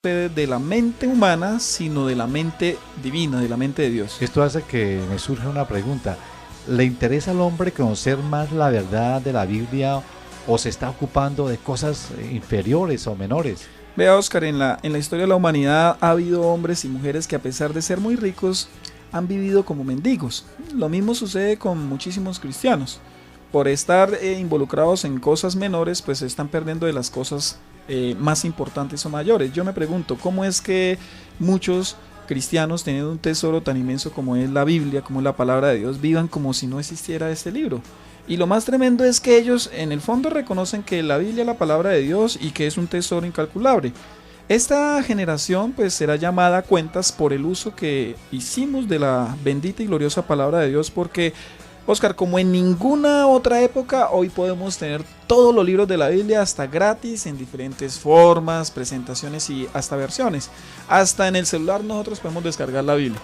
de la mente humana, sino de la mente divina, de la mente de Dios. Esto hace que me surja una pregunta. ¿Le interesa al hombre conocer más la verdad de la Biblia o se está ocupando de cosas inferiores o menores? Vea, Oscar, en la historia de la humanidad ha habido hombres y mujeres que, a pesar de ser muy ricos, han vivido como mendigos. Lo mismo sucede con muchísimos cristianos. Por estar involucrados en cosas menores, pues se están perdiendo de las cosas más importantes o mayores. Yo me pregunto, ¿cómo es que muchos cristianos, teniendo un tesoro tan inmenso como es la Biblia, como es la palabra de Dios, vivan como si no existiera este libro? Y lo más tremendo es que ellos en el fondo reconocen que la Biblia es la palabra de Dios y que es un tesoro incalculable. Esta generación pues será llamada a cuentas por el uso que hicimos de la bendita y gloriosa palabra de Dios, porque, Oscar, como en ninguna otra época, hoy podemos tener todos los libros de la Biblia hasta gratis, en diferentes formas, presentaciones y hasta versiones. Hasta en el celular nosotros podemos descargar la Biblia.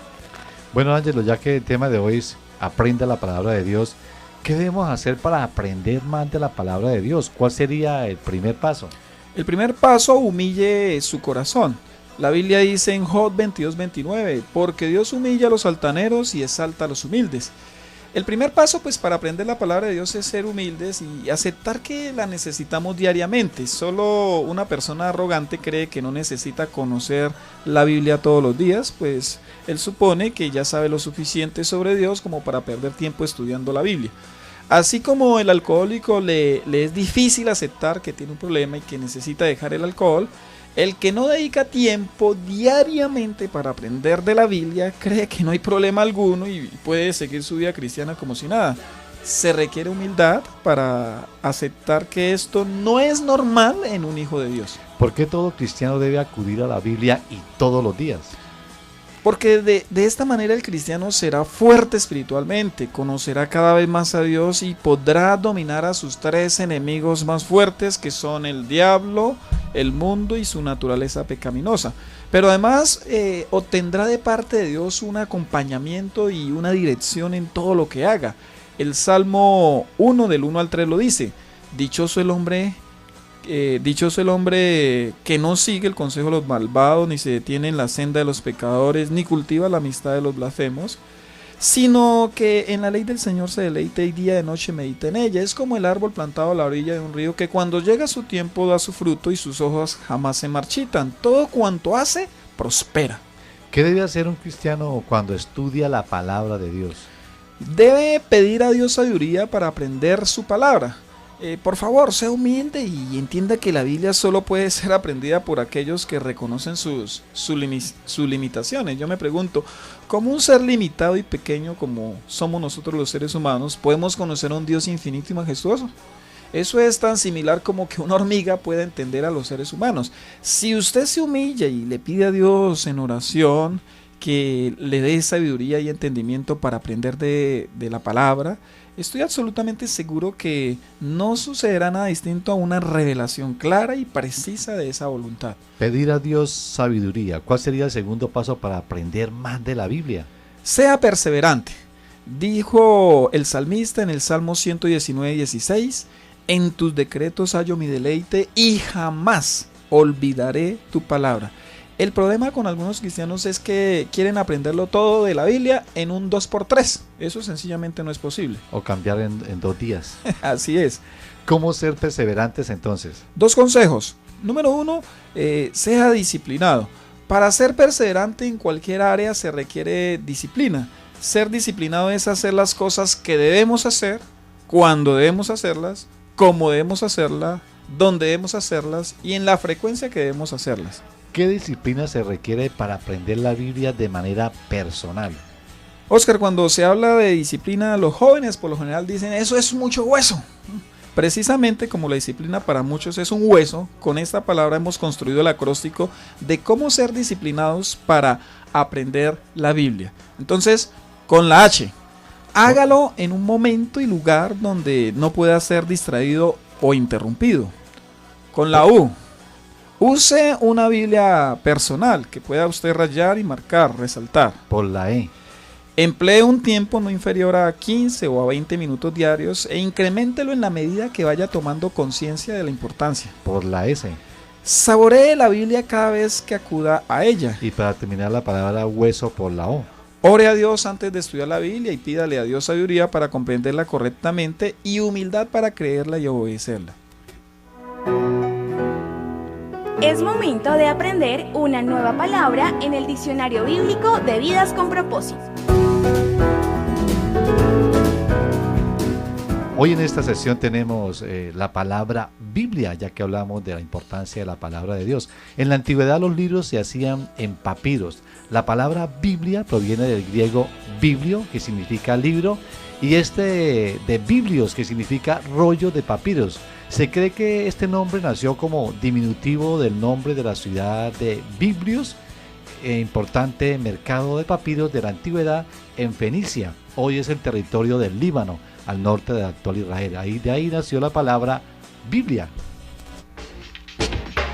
Bueno, Ángelo, ya que el tema de hoy es aprenda la palabra de Dios, ¿qué debemos hacer para aprender más de la palabra de Dios? ¿Cuál sería el primer paso? El primer paso, humille su corazón. La Biblia dice en Job 22:29, porque Dios humilla a los altaneros y exalta a los humildes. El primer paso, pues, para aprender la palabra de Dios es ser humildes y aceptar que la necesitamos diariamente. Solo una persona arrogante cree que no necesita conocer la Biblia todos los días, pues él supone que ya sabe lo suficiente sobre Dios como para perder tiempo estudiando la Biblia. Así como el alcohólico le es difícil aceptar que tiene un problema y que necesita dejar el alcohol, el que no dedica tiempo diariamente para aprender de la Biblia cree que no hay problema alguno y puede seguir su vida cristiana como si nada. Se requiere humildad para aceptar que esto no es normal en un hijo de Dios. ¿Por qué todo cristiano debe acudir a la Biblia y todos los días? Porque de esta manera el cristiano será fuerte espiritualmente, conocerá cada vez más a Dios y podrá dominar a sus tres enemigos más fuertes, que son el diablo, el mundo y su naturaleza pecaminosa. Pero además obtendrá de parte de Dios un acompañamiento y una dirección en todo lo que haga. El Salmo 1 del 1 al 3 lo dice: dichoso el hombre que no sigue el consejo de los malvados, ni se detiene en la senda de los pecadores, ni cultiva la amistad de los blasfemos, sino que en la ley del Señor se deleita y día y noche medita en ella. Es como el árbol plantado a la orilla de un río, que cuando llega su tiempo da su fruto y sus hojas jamás se marchitan. Todo cuanto hace, prospera. ¿Qué debe hacer un cristiano cuando estudia la palabra de Dios? Debe pedir a Dios sabiduría para aprender su palabra. Por favor, sea humilde y entienda que la Biblia solo puede ser aprendida por aquellos que reconocen sus limitaciones. Yo me pregunto, ¿cómo un ser limitado y pequeño como somos nosotros los seres humanos podemos conocer a un Dios infinito y majestuoso? Eso es tan similar como que una hormiga pueda entender a los seres humanos. Si usted se humilla y le pide a Dios en oración que le dé sabiduría y entendimiento para aprender de la palabra, estoy absolutamente seguro que no sucederá nada distinto a una revelación clara y precisa de esa voluntad. Pedir a Dios sabiduría. ¿Cuál sería el segundo paso para aprender más de la Biblia? Sea perseverante. Dijo el salmista en el Salmo 119:16, en tus decretos hallo mi deleite y jamás olvidaré tu palabra. El problema con algunos cristianos es que quieren aprenderlo todo de la Biblia en un 2x3. Eso sencillamente no es posible. O cambiar en 2 días. Así es. ¿Cómo ser perseverantes entonces? 2 consejos. Número 1, sea disciplinado. Para ser perseverante en cualquier área se requiere disciplina. Ser disciplinado es hacer las cosas que debemos hacer, cuando debemos hacerlas, cómo debemos hacerlas, dónde debemos hacerlas y en la frecuencia que debemos hacerlas. ¿Qué disciplina se requiere para aprender la Biblia de manera personal? Oscar, cuando se habla de disciplina, los jóvenes por lo general dicen, eso es mucho hueso. Precisamente como la disciplina para muchos es un hueso, con esta palabra hemos construido el acróstico de cómo ser disciplinados para aprender la Biblia. Entonces, con la H, hágalo en un momento y lugar donde no pueda ser distraído o interrumpido. Con la U, use una Biblia personal que pueda usted rayar y marcar, resaltar. Por la E, emplee un tiempo no inferior a 15 o a 20 minutos diarios e increméntelo en la medida que vaya tomando conciencia de la importancia. por la S, Saboree la Biblia cada vez que acuda a ella. Y para terminar, la palabra hueso por la O. Ore a Dios antes de estudiar la Biblia y pídale a Dios sabiduría para comprenderla correctamente y humildad para creerla y obedecerla. Es momento de aprender una nueva palabra en el diccionario bíblico de Vidas con Propósito. Hoy en esta sesión tenemos la palabra Biblia, ya que hablamos de la importancia de la palabra de Dios. En la antigüedad los libros se hacían en papiros. La palabra Biblia proviene del griego biblio, que significa libro, y de biblios, que significa rollo de papiros. Se cree que este nombre nació como diminutivo del nombre de la ciudad de Biblios, importante mercado de papiros de la antigüedad en Fenicia. Hoy es el territorio del Líbano, al norte del actual Israel. De ahí nació la palabra Biblia.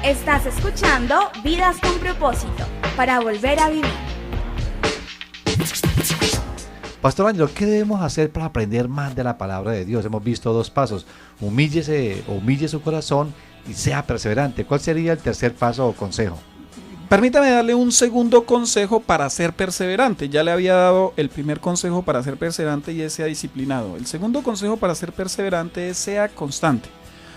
Estás escuchando Vidas con Propósito, para volver a vivir. Pastor Ángelo, ¿qué debemos hacer para aprender más de la palabra de Dios? Hemos visto 2 pasos. Humille su corazón y sea perseverante. ¿Cuál sería el tercer paso o consejo? Permítame darle un segundo consejo para ser perseverante. Ya le había dado el primer consejo para ser perseverante y es sea disciplinado. El segundo consejo para ser perseverante es sea constante.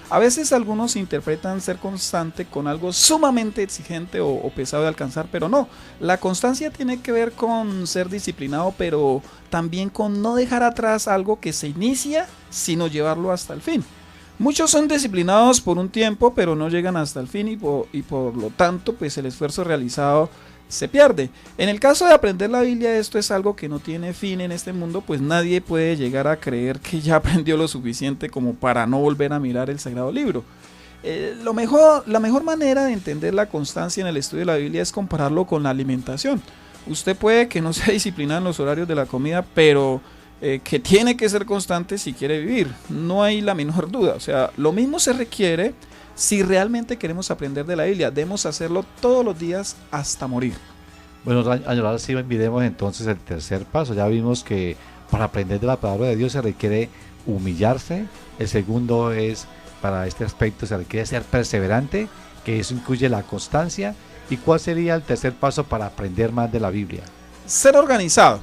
A veces algunos interpretan ser constante con algo sumamente exigente o pesado de alcanzar, pero no. La constancia tiene que ver con ser disciplinado, pero también con no dejar atrás algo que se inicia, sino llevarlo hasta el fin. Muchos son disciplinados por un tiempo, pero no llegan hasta el fin y por lo tanto, pues el esfuerzo realizado se pierde. En el caso de aprender la Biblia, esto es algo que no tiene fin en este mundo, pues nadie puede llegar a creer que ya aprendió lo suficiente como para no volver a mirar el sagrado libro. La mejor manera de entender la constancia en el estudio de la Biblia es compararlo con la alimentación. Usted puede que no sea disciplinado en los horarios de la comida, pero que tiene que ser constante si quiere vivir. No hay la menor duda. O sea, lo mismo se requiere si realmente queremos aprender de la Biblia. Debemos hacerlo todos los días hasta morir. Bueno, ahora sí olvidemos entonces el tercer paso. Ya vimos que para aprender de la palabra de Dios se requiere humillarse. El segundo es, para este aspecto, se requiere ser perseverante, que eso incluye la constancia. ¿Y cuál sería el tercer paso para aprender más de la Biblia? Ser organizado.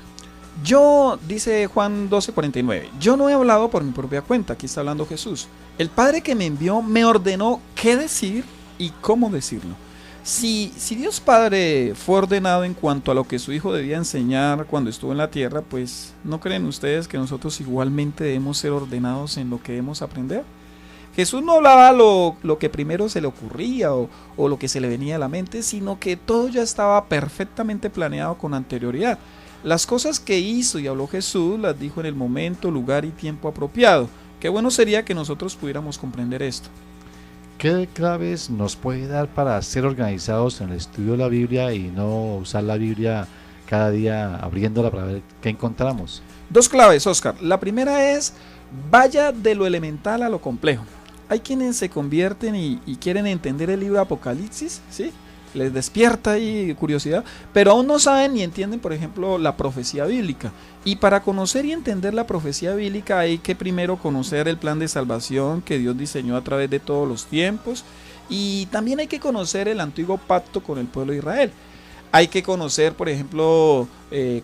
Dice Juan 12:49, yo no he hablado por mi propia cuenta, aquí está hablando Jesús. El Padre que me envió me ordenó qué decir y cómo decirlo. Si Dios Padre fue ordenado en cuanto a lo que su Hijo debía enseñar cuando estuvo en la tierra, pues ¿no creen ustedes que nosotros igualmente debemos ser ordenados en lo que debemos aprender? Jesús no hablaba lo que primero se le ocurría o lo que se le venía a la mente, sino que todo ya estaba perfectamente planeado con anterioridad. Las cosas que hizo y habló Jesús las dijo en el momento, lugar y tiempo apropiado. Qué bueno sería que nosotros pudiéramos comprender esto. ¿Qué claves nos puede dar para ser organizados en el estudio de la Biblia y no usar la Biblia cada día abriéndola para ver qué encontramos? 2 claves, Oscar. La primera es, vaya de lo elemental a lo complejo. Hay quienes se convierten y quieren entender el libro de Apocalipsis, ¿sí? Les despierta ahí curiosidad, pero aún no saben ni entienden, por ejemplo, la profecía bíblica. Y para conocer y entender la profecía bíblica hay que primero conocer el plan de salvación que Dios diseñó a través de todos los tiempos, y también hay que conocer el antiguo pacto con el pueblo de Israel. Hay que conocer, por ejemplo,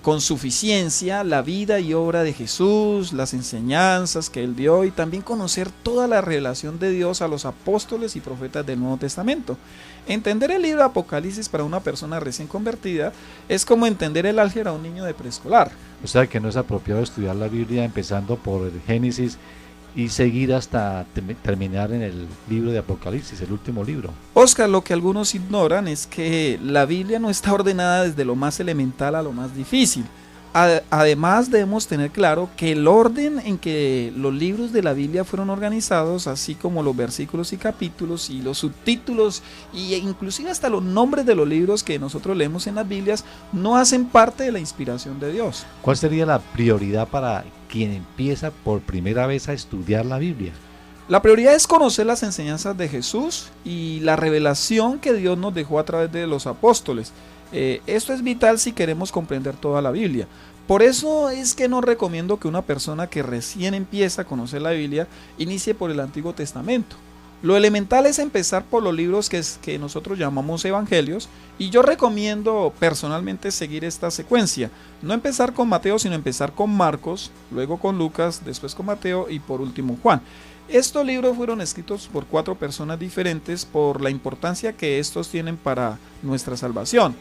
con suficiencia la vida y obra de Jesús, las enseñanzas que Él dio y también conocer toda la revelación de Dios a los apóstoles y profetas del Nuevo Testamento. Entender el libro de Apocalipsis para una persona recién convertida es como entender el álgebra a un niño de preescolar. O sea que no es apropiado estudiar la Biblia empezando por el Génesis y seguir hasta terminar en el libro de Apocalipsis, el último libro. Oscar, lo que algunos ignoran es que la Biblia no está ordenada desde lo más elemental a lo más difícil. Además debemos tener claro que el orden en que los libros de la Biblia fueron organizados, así como los versículos y capítulos y los subtítulos e inclusive hasta los nombres de los libros que nosotros leemos en las Biblias, no hacen parte de la inspiración de Dios. ¿Cuál sería la prioridad para quien empieza por primera vez a estudiar la Biblia? La prioridad es conocer las enseñanzas de Jesús y la revelación que Dios nos dejó a través de los apóstoles. Esto es vital si queremos comprender toda la Biblia. Por eso es que no recomiendo que una persona que recién empieza a conocer la Biblia inicie por el Antiguo Testamento. Lo elemental es empezar por los libros que nosotros llamamos evangelios, y yo recomiendo personalmente seguir esta secuencia. No empezar con Mateo, sino empezar con Marcos, luego con Lucas, después con Mateo y por último Juan. Estos libros fueron escritos por 4 personas diferentes por la importancia que estos tienen para nuestra salvación.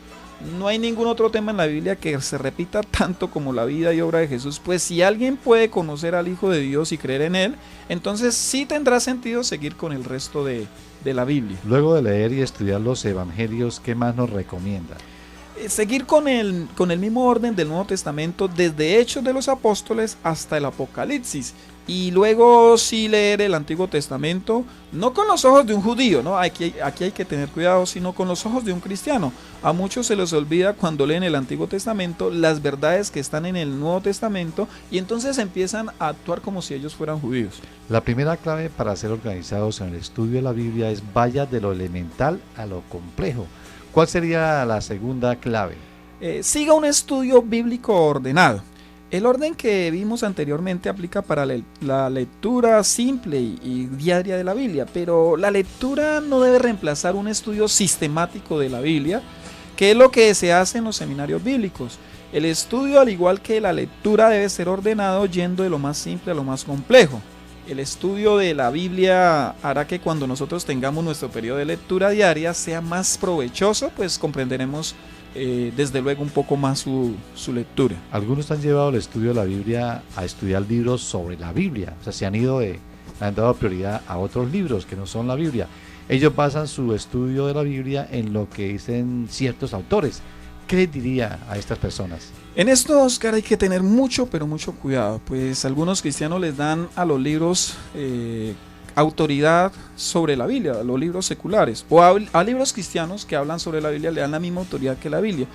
No hay ningún otro tema en la Biblia que se repita tanto como la vida y obra de Jesús, pues si alguien puede conocer al Hijo de Dios y creer en Él, entonces sí tendrá sentido seguir con el resto de la Biblia. Luego de leer y estudiar los evangelios, ¿qué más nos recomienda? Seguir con el mismo orden del Nuevo Testamento, desde Hechos de los Apóstoles hasta el Apocalipsis. Y luego sí leer el Antiguo Testamento, no con los ojos de un judío, ¿no? Aquí hay que tener cuidado, sino con los ojos de un cristiano. A muchos se les olvida cuando leen el Antiguo Testamento las verdades que están en el Nuevo Testamento, y entonces empiezan a actuar como si ellos fueran judíos. La primera clave para ser organizados en el estudio de la Biblia es vaya de lo elemental a lo complejo. ¿Cuál sería la segunda clave? Siga un estudio bíblico ordenado. El orden que vimos anteriormente aplica para la lectura simple y diaria de la Biblia, pero la lectura no debe reemplazar un estudio sistemático de la Biblia, que es lo que se hace en los seminarios bíblicos. El estudio, al igual que la lectura, debe ser ordenado yendo de lo más simple a lo más complejo. El estudio de la Biblia hará que cuando nosotros tengamos nuestro periodo de lectura diaria sea más provechoso, pues comprenderemos desde luego un poco más su lectura. Algunos han llevado el estudio de la Biblia a estudiar libros sobre la Biblia, o sea, se han dado prioridad a otros libros que no son la Biblia. Ellos basan su estudio de la Biblia en lo que dicen ciertos autores. ¿Qué les diría a estas personas? En esto, Oscar, hay que tener mucho, pero mucho cuidado, pues algunos cristianos les dan a los libros autoridad sobre la Biblia, a los libros seculares, o a libros cristianos que hablan sobre la Biblia le dan la misma autoridad que la Biblia.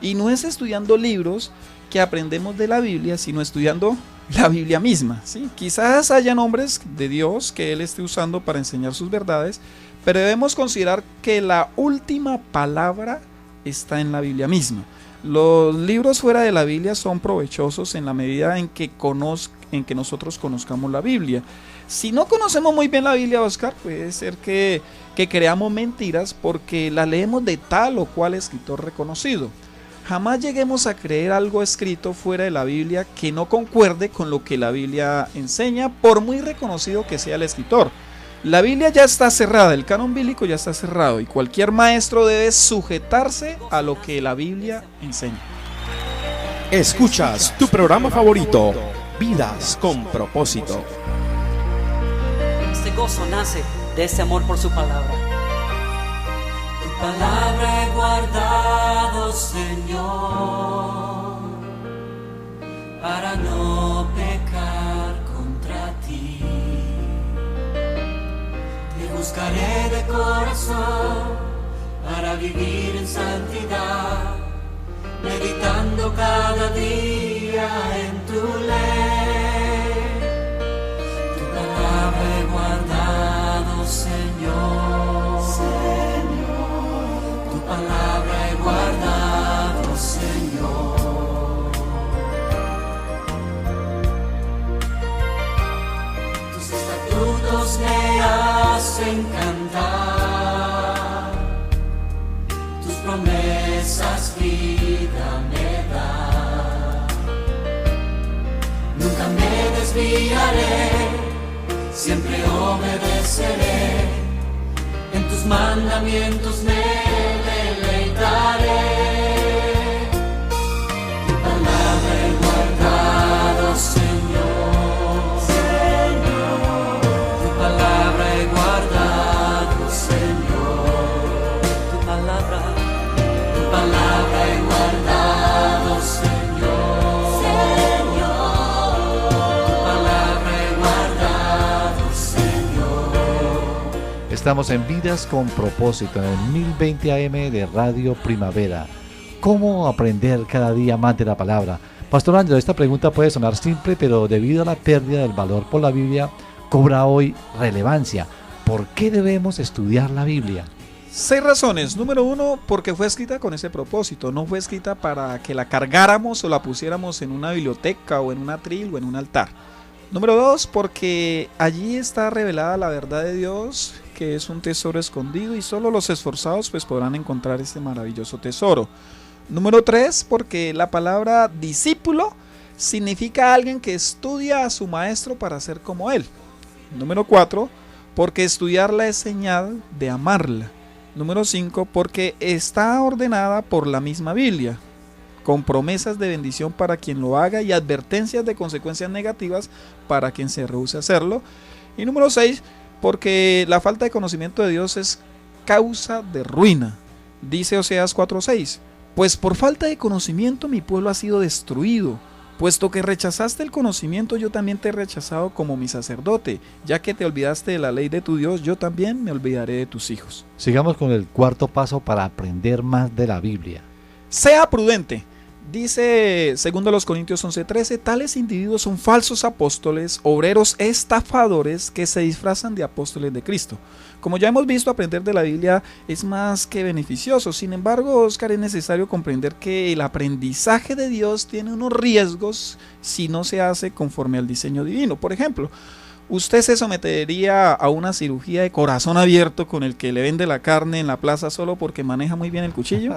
Y no es estudiando libros que aprendemos de la Biblia, sino estudiando la Biblia misma, ¿sí? Quizás haya hombres de Dios que Él esté usando para enseñar sus verdades, pero debemos considerar que la última palabra está en la Biblia misma. Los libros fuera de la Biblia son provechosos en la medida en que nosotros conozcamos la Biblia. Si no conocemos muy bien la Biblia, Oscar, puede ser que creamos mentiras porque la leemos de tal o cual escritor reconocido. Jamás lleguemos a creer algo escrito fuera de la Biblia que no concuerde con lo que la Biblia enseña, por muy reconocido que sea el escritor. La Biblia ya está cerrada, el canon bíblico ya está cerrado, y cualquier maestro debe sujetarse a lo que la Biblia enseña. Escuchas tu programa favorito, Vidas con Propósito. Este gozo nace de ese amor por su palabra. Tu palabra he guardado, Señor, para no pecar contra ti. Te buscaré de corazón para vivir en santidad, meditando cada día en tu ley. Tu palabra he guardado, Señor. Tu palabra he guardado, Señor. Tus estatutos me hacen cantar, tus promesas vida me dan. Nunca me desviaré, siempre obedeceré, en tus mandamientos me deleitaré. Tu palabra he guardado, Señor. Tu palabra he guardado, Señor. Tu palabra he guardado, Señor. Tu palabra he guardado, Señor. Estamos en Vidas con Propósito, en el 1020 AM de Radio Primavera. ¿Cómo aprender cada día más de la palabra? Pastor Ángelo, esta pregunta puede sonar simple, pero debido a la pérdida del valor por la Biblia, cobra hoy relevancia. ¿Por qué debemos estudiar la Biblia? 6 razones. Número 1, porque fue escrita con ese propósito. No fue escrita para que la cargáramos o la pusiéramos en una biblioteca o en un atril o en un altar. Número 2, porque allí está revelada la verdad de Dios, que es un tesoro escondido y solo los esforzados pues podrán encontrar este maravilloso tesoro. Número 3, porque la palabra discípulo significa alguien que estudia a su maestro para ser como él. Número 4, porque estudiarla es señal de amarla. Número 5, porque está ordenada por la misma Biblia, con promesas de bendición para quien lo haga y advertencias de consecuencias negativas para quien se rehúse a hacerlo. Y número 6, porque la falta de conocimiento de Dios es causa de ruina. Dice Oseas 4:6, pues por falta de conocimiento mi pueblo ha sido destruido. Puesto que rechazaste el conocimiento, yo también te he rechazado como mi sacerdote. Ya que te olvidaste de la ley de tu Dios, yo también me olvidaré de tus hijos. Sigamos con el cuarto paso para aprender más de la Biblia. Sea prudente. Dice 2 Corintios 11:13, tales individuos son falsos apóstoles, obreros estafadores que se disfrazan de apóstoles de Cristo. Como ya hemos visto, aprender de la Biblia es más que beneficioso. Sin embargo, Oscar, es necesario comprender que el aprendizaje de Dios tiene unos riesgos si no se hace conforme al diseño divino. Por ejemplo, ¿usted se sometería a una cirugía de corazón abierto con el que le vende la carne en la plaza solo porque maneja muy bien el cuchillo?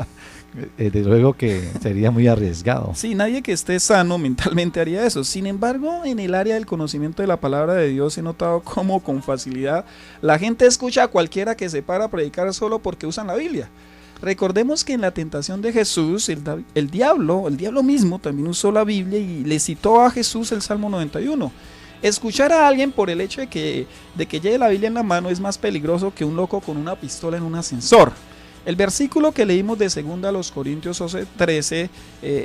Desde luego que sería muy arriesgado. Sí, nadie que esté sano mentalmente haría eso. Sin embargo, en el área del conocimiento de la palabra de Dios he notado cómo con facilidad la gente escucha a cualquiera que se para a predicar solo porque usan la Biblia. Recordemos que en la tentación de Jesús, el diablo mismo también usó la Biblia y le citó a Jesús el Salmo 91. Escuchar a alguien por el hecho de que lleve la Biblia en la mano es más peligroso que un loco con una pistola en un ascensor. El versículo que leímos de 2 Corintios 11:13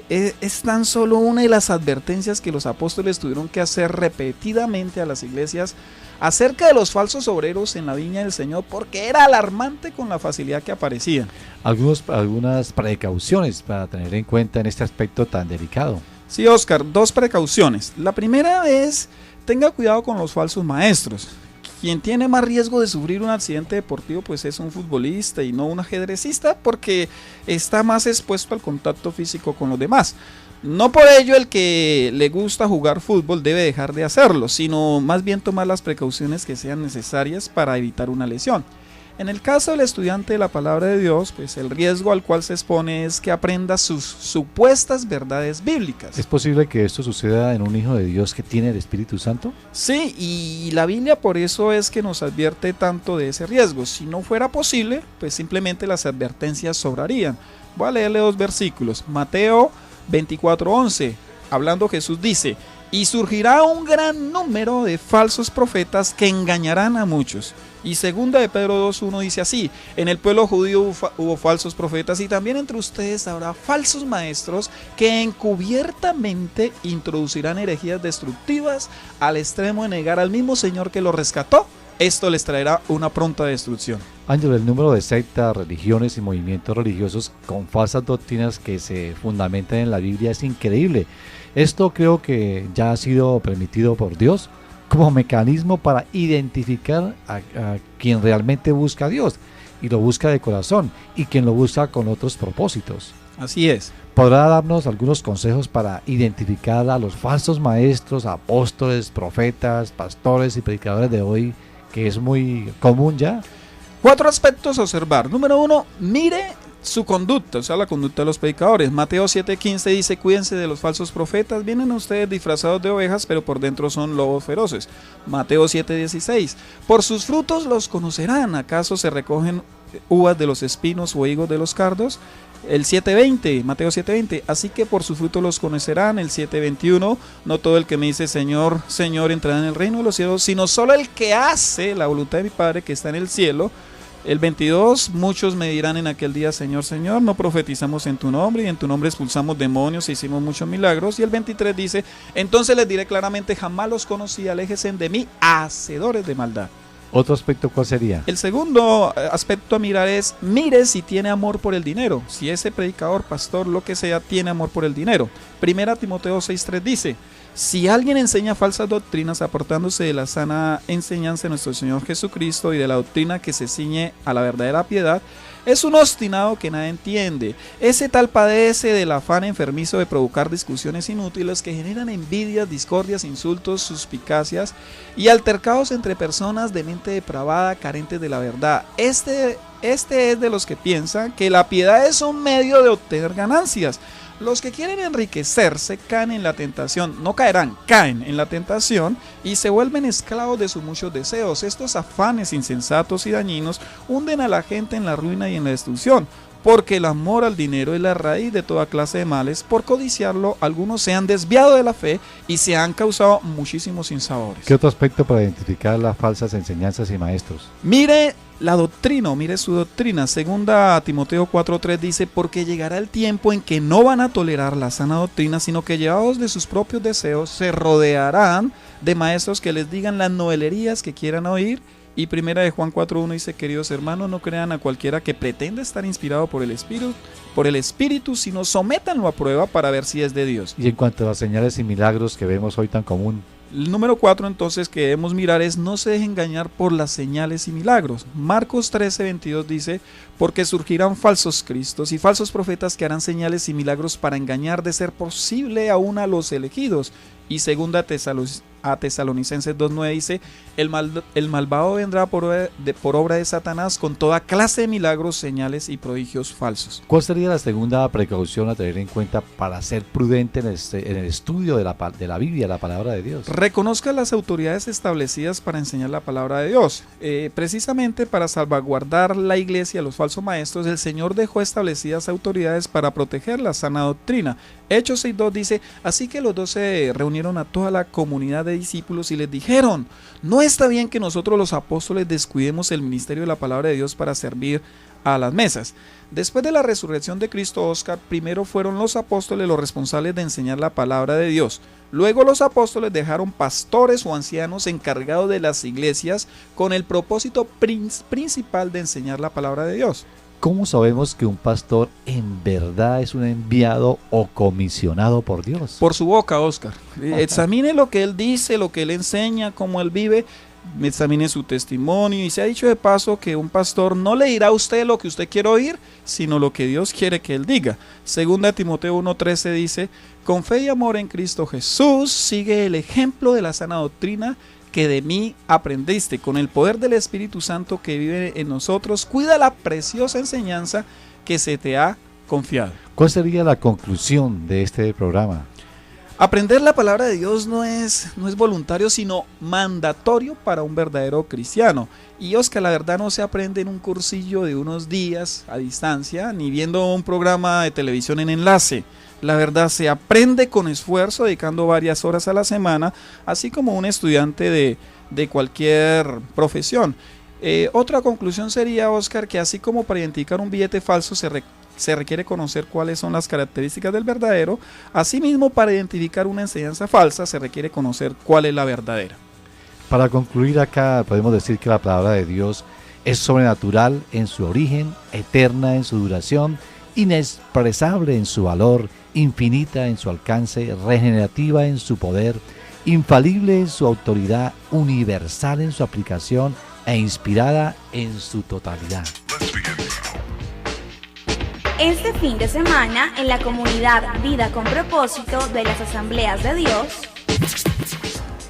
es tan solo una de las advertencias que los apóstoles tuvieron que hacer repetidamente a las iglesias acerca de los falsos obreros en la viña del Señor, porque era alarmante con la facilidad que aparecían. Algunas precauciones para tener en cuenta en este aspecto tan delicado. Sí, Oscar, 2 precauciones. La primera es, tenga cuidado con los falsos maestros. Quien tiene más riesgo de sufrir un accidente deportivo pues es un futbolista y no un ajedrecista, porque está más expuesto al contacto físico con los demás. No por ello el que le gusta jugar fútbol debe dejar de hacerlo, sino más bien tomar las precauciones que sean necesarias para evitar una lesión. En el caso del estudiante de la palabra de Dios, pues el riesgo al cual se expone es que aprenda sus supuestas verdades bíblicas. ¿Es posible que esto suceda en un hijo de Dios que tiene el Espíritu Santo? Sí, y la Biblia por eso es que nos advierte tanto de ese riesgo. Si no fuera posible, pues simplemente las advertencias sobrarían. Voy a leerle 2 versículos. Mateo 24:11, hablando Jesús dice, y surgirá un gran número de falsos profetas que engañarán a muchos. Y 2 de Pedro 2:1 dice así, en el pueblo judío hubo falsos profetas y también entre ustedes habrá falsos maestros que encubiertamente introducirán herejías destructivas al extremo de negar al mismo Señor que los rescató. Esto les traerá una pronta destrucción. Ángel, el número de sectas, religiones y movimientos religiosos con falsas doctrinas que se fundamentan en la Biblia es increíble. Esto creo que ya ha sido permitido por Dios como mecanismo para identificar a quien realmente busca a Dios y lo busca de corazón y quien lo busca con otros propósitos. Así es. ¿Podrá darnos algunos consejos para identificar a los falsos maestros, apóstoles, profetas, pastores y predicadores de hoy, que es muy común ya? 4 aspectos a observar. Número 1, mire su conducta, o sea, la conducta de los predicadores. Mateo 7:15 dice, cuídense de los falsos profetas, vienen ustedes disfrazados de ovejas, pero por dentro son lobos feroces. Mateo 7:16, por sus frutos los conocerán, ¿acaso se recogen uvas de los espinos o higos de los cardos? El 7:20, Mateo 7:20, así que por sus frutos los conocerán. El 7:21, no todo el que me dice Señor, Señor entrará en el reino de los cielos, sino solo el que hace la voluntad de mi Padre que está en el cielo. El 22, muchos me dirán en aquel día, Señor, Señor, no profetizamos en tu nombre y en tu nombre expulsamos demonios e hicimos muchos milagros. Y el 23 dice, entonces les diré claramente, jamás los conocí, aléjense de mí, hacedores de maldad. ¿Otro aspecto cuál sería? El segundo aspecto a mirar es, mire si tiene amor por el dinero, si ese predicador, pastor, lo que sea, tiene amor por el dinero. 1 Timoteo 6:3 dice, si alguien enseña falsas doctrinas apartándose de la sana enseñanza de nuestro Señor Jesucristo y de la doctrina que se ciñe a la verdadera piedad, Es un obstinado que nada entiende. Ese tal padece del afán enfermizo de provocar discusiones inútiles que generan envidias, discordias, insultos, suspicacias y altercados entre personas de mente depravada, carentes de la verdad. Este es de los que piensan que la piedad es un medio de obtener ganancias. Los que quieren enriquecerse caen en la tentación, no caerán, caen en la tentación y se vuelven esclavos de sus muchos deseos. Estos afanes insensatos y dañinos hunden a la gente en la ruina y en la destrucción, porque el amor al dinero es la raíz de toda clase de males. Por codiciarlo, algunos se han desviado de la fe y se han causado muchísimos sinsabores. ¿Qué otro aspecto para identificar las falsas enseñanzas y maestros? Mire la doctrina, mire su doctrina. Segunda Timoteo 4:3 dice: porque llegará el tiempo en que no van a tolerar la sana doctrina, sino que llevados de sus propios deseos se rodearán de maestros que les digan las novelerías que quieran oír. Y primera de Juan 4:1 dice: queridos hermanos, no crean a cualquiera que pretenda estar inspirado por el Espíritu, sino sométanlo a prueba para ver si es de Dios. Y en cuanto a las señales y milagros que vemos hoy tan común, el número 4 entonces que debemos mirar es: no se dejen engañar por las señales y milagros. Marcos 13:22 dice: porque surgirán falsos cristos y falsos profetas que harán señales y milagros para engañar, de ser posible, aún a los elegidos. Y segunda a Tesalonicenses 2:9 dice: el malvado vendrá por obra de Satanás con toda clase de milagros, señales y prodigios falsos. ¿cuál sería la segunda precaución a tener en cuenta para ser prudente en el estudio de la Biblia, la palabra de Dios? Reconozca las autoridades establecidas para enseñar la palabra de Dios. Precisamente para salvaguardar la iglesia a los falsos maestros, el Señor dejó establecidas autoridades para proteger la sana doctrina. Hechos 6:2 dice: así que los 12 reunieron a toda la comunidad de discípulos y les dijeron: no está bien que nosotros los apóstoles descuidemos el ministerio de la palabra de Dios para servir a las mesas. Después de la resurrección de Cristo, Oscar, primero fueron los apóstoles los responsables de enseñar la palabra de Dios. Luego los apóstoles dejaron pastores o ancianos encargados de las iglesias con el propósito principal de enseñar la palabra de Dios. ¿Cómo sabemos que un pastor en verdad es un enviado o comisionado por Dios? Por su boca, Oscar. Examine lo que él dice, lo que él enseña, cómo él vive. Examine su testimonio. Y se ha dicho de paso que un pastor no le dirá a usted lo que usted quiere oír, sino lo que Dios quiere que él diga. Segunda Timoteo 1:13 dice: con fe y amor en Cristo Jesús, sigue el ejemplo de la sana doctrina que de mí aprendiste. Con el poder del Espíritu Santo que vive en nosotros, cuida la preciosa enseñanza que se te ha confiado. ¿Cuál sería la conclusión de este programa? Aprender la palabra de Dios no es voluntario, sino mandatorio para un verdadero cristiano. Y Oscar, la verdad no se aprende en un cursillo de unos días a distancia, ni viendo un programa de televisión en enlace. La verdad se aprende con esfuerzo, dedicando varias horas a la semana, así como un estudiante de cualquier profesión. Otra conclusión sería, Oscar, que así como para identificar un billete falso se requiere conocer cuáles son las características del verdadero, asimismo para identificar una enseñanza falsa se requiere conocer cuál es la verdadera. Para concluir acá, podemos decir que la palabra de Dios es sobrenatural en su origen, eterna en su duración, inexpresable en su valor, infinita en su alcance, regenerativa en su poder, infalible en su autoridad, universal en su aplicación e inspirada en su totalidad. Este fin de semana, en la comunidad Vida con Propósito de las Asambleas de Dios,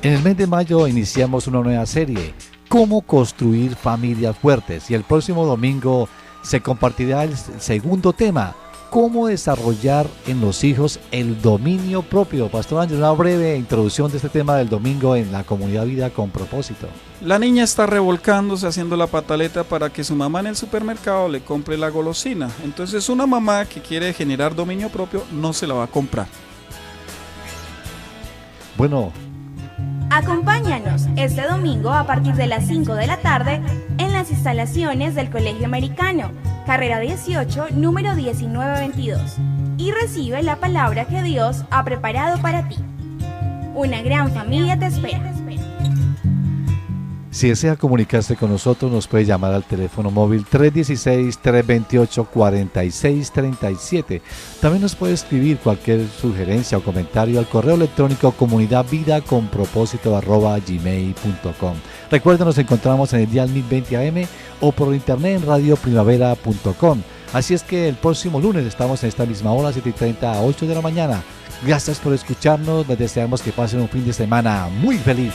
en el mes de mayo iniciamos una nueva serie, Cómo construir familias fuertes, y el próximo domingo se compartirá el segundo tema, cómo desarrollar en los hijos el dominio propio. Pastor Ángel, una breve introducción de este tema del domingo en la comunidad Vida con Propósito. La niña está revolcándose haciendo la pataleta para que su mamá en el supermercado le compre la golosina. Entonces una mamá que quiere generar dominio propio no se la va a comprar. Bueno, acompáñanos este domingo a partir de las 5 de la tarde en las instalaciones del Colegio Americano, carrera 18, número 1922, y recibe la palabra que Dios ha preparado para ti. Una gran familia te espera. Si desea comunicarse con nosotros, nos puede llamar al teléfono móvil 316-328-4637. También nos puede escribir cualquier sugerencia o comentario al correo electrónico comunidadvidaconpropósito@gmail.com. Recuerden, nos encontramos en el dial 1020 AM o por internet en radioprimavera.com. Así es que el próximo lunes estamos en esta misma hora, 7:30 a 8 de la mañana. Gracias por escucharnos. Les deseamos que pasen un fin de semana muy feliz.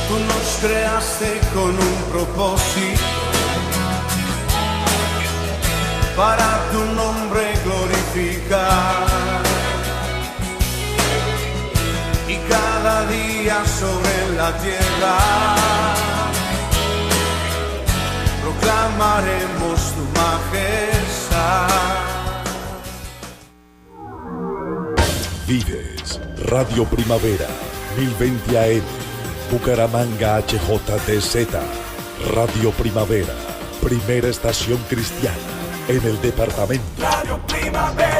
Tú nos creaste con un propósito, para tu nombre glorificar, y cada día sobre la tierra proclamaremos tu majestad. Vives Radio Primavera 1020 AM, Bucaramanga HJTZ. Radio Primavera, primera estación cristiana en el departamento. Radio Primavera.